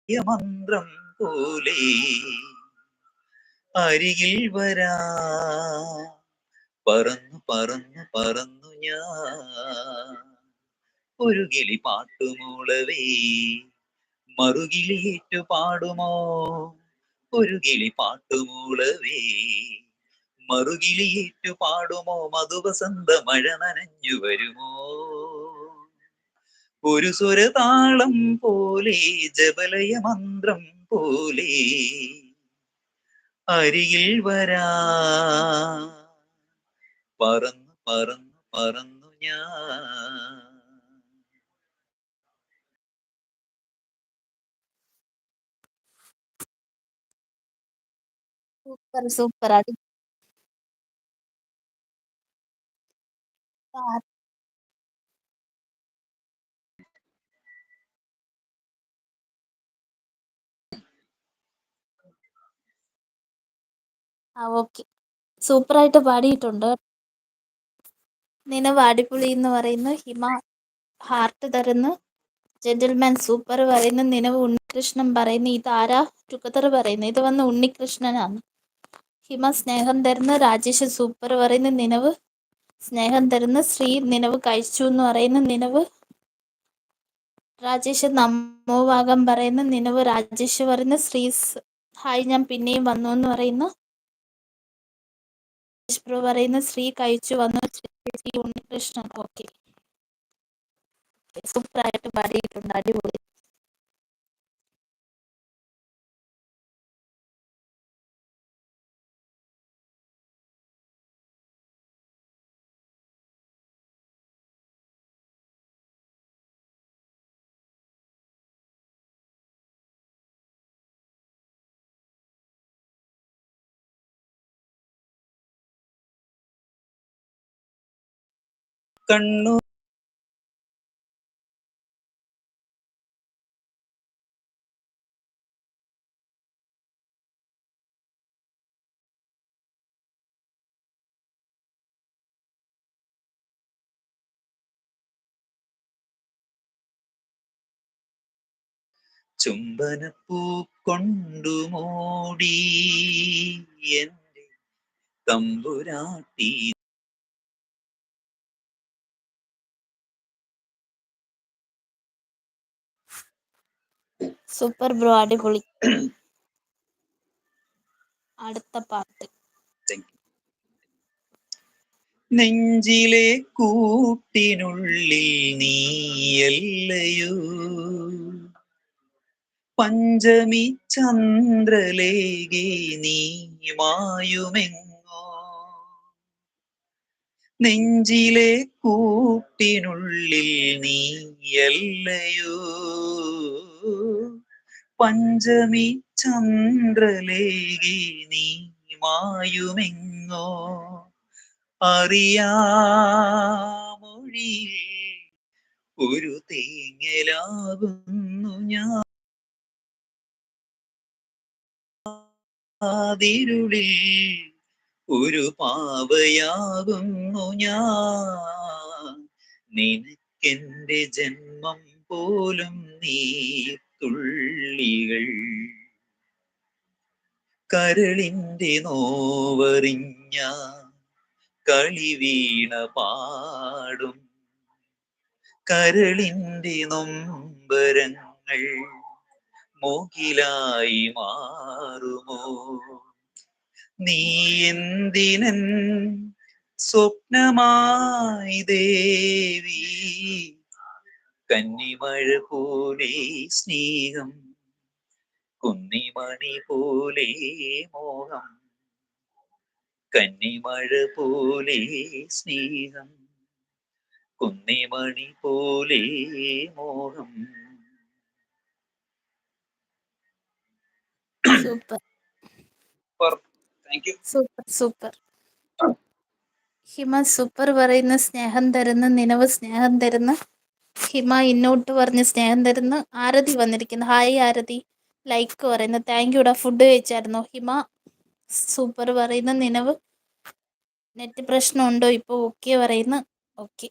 മന്ത്രം പോലെ അരികിൽ വരാ പറന്നു പറന്നു പറന്നു ഞാൻ ഒരു കിളി പാട്ടുമൂളവേ മറുകിളിയേറ്റു പാടുമോ ഒരു കിളി പാട്ടുമൂളവേ മറുകിളിയേറ്റു പാടുമോ മധുവസന്ത മഴ നനഞ്ഞു വരുമോ ഒരു സ്വരതാളം പോലെ ജപലയ മന്ത്രം പോലെ അരികിൽ വരാ പറന്നു പറന്നു പറന്നു ഞാൻ. സൂപ്പർ സൂപ്പർ അടി ഓക്കെ, സൂപ്പറായിട്ട് പാടിയിട്ടുണ്ട്. നിനവ് അടിപൊളി എന്ന് പറയുന്നു. ഹിമ ഹാർട്ട് തരുന്നു. ജെന്റിൽമാൻ സൂപ്പർ പറയുന്നു. നിനവ് ഉണ്ണികൃഷ്ണൻ പറയുന്നു. ഇത് ആരാ ടുക്കത്തർ പറയുന്നു. ഇത് വന്ന് ഉണ്ണികൃഷ്ണനാണ്. ഹിമ സ്നേഹം തരുന്നു. രാജേഷ് സൂപ്പർ പറയുന്നു. നിനവ് സ്നേഹം തരുന്നു. ശ്രീ നിനവ് കഴിച്ചു എന്ന് പറയുന്നു. നിനവ് രാജേഷ് നമ്മോവാകം പറയുന്നു. നിനവ് രാജേഷ് പറയുന്നു. ഹായ് ഞാൻ പിന്നെയും വന്നു എന്ന് പറയുന്നു. ബ്രോ പറയുന്നു. ശ്രീ കഴിച്ചു വന്നു. ശ്രീ ഉണ്ണികൃഷ്ണൻ ഓക്കെ, സൂപ്പറായിട്ട് പാടിയിട്ടുണ്ട്. അടിപൊളി. കണ്ണു ചുംബനപ്പൂ കൊണ്ടു മൂടി എന്റെ തമ്പുരാട്ടി. സൂപ്പർ ബ്രോ, അടിപൊളി. അടുത്ത പാട്ട്. നെഞ്ചിലെ കൂട്ടിനുള്ളിൽ നീയല്ലയോ പഞ്ചമി ചന്ദ്രലേഖേ നീ മായുമെങ്ങോ നെഞ്ചിലെ കൂട്ടിനുള്ളിൽ നീയല്ലയോ പഞ്ചമി ചന്ദ്രലേഖേ നീ മായുമെങ്ങോ അറിയാമൊഴിയിൽ ഒരു തേങ്ങലാകുന്നു ഞാൻ ആതിരുളിൽ ഒരു പാവയാകുന്നു ഞാൻ നിനക്കെന്റെ ജന്മം പോലും നീ തുള്ളികൾ കരളിന്റെ നോവറിഞ്ഞ കളിവീണ പാടും കരളിന്റെ നൊമ്പരങ്ങൾ മൂകിലായി മാറുമോ നീ എന്തിനൻ സ്വപ്നമായി ദേവി കന്നിമഴ പോലെ സ്നേഹം കുന്നിമണി പോലെ മോഹം കന്നിമഴ പോലെ സ്നേഹം കുന്നിമണി പോലെ മോഹം. Super thank you. Super super. Hima super പറയുന്ന സ്നേഹം തരുന്ന. നിനവ് സ്നേഹം തരുന്ന. ഹിമ ഇന്നോട്ട് പറഞ്ഞ് സ്നേഹം തരുന്ന. ആരതി വന്നിരിക്കുന്നു. ഹായ് ആരതി. ലൈക്ക് പറയുന്നു. താങ്ക് യുടാ. ഫുഡ് കഴിച്ചായിരുന്നോ? ഹിമ സൂപ്പർ പറയുന്ന. നിനവ് നെറ്റ് പ്രശ്നമുണ്ടോ ഇപ്പോൾ? ഓക്കെ പറയുന്നു. ഓക്കെ.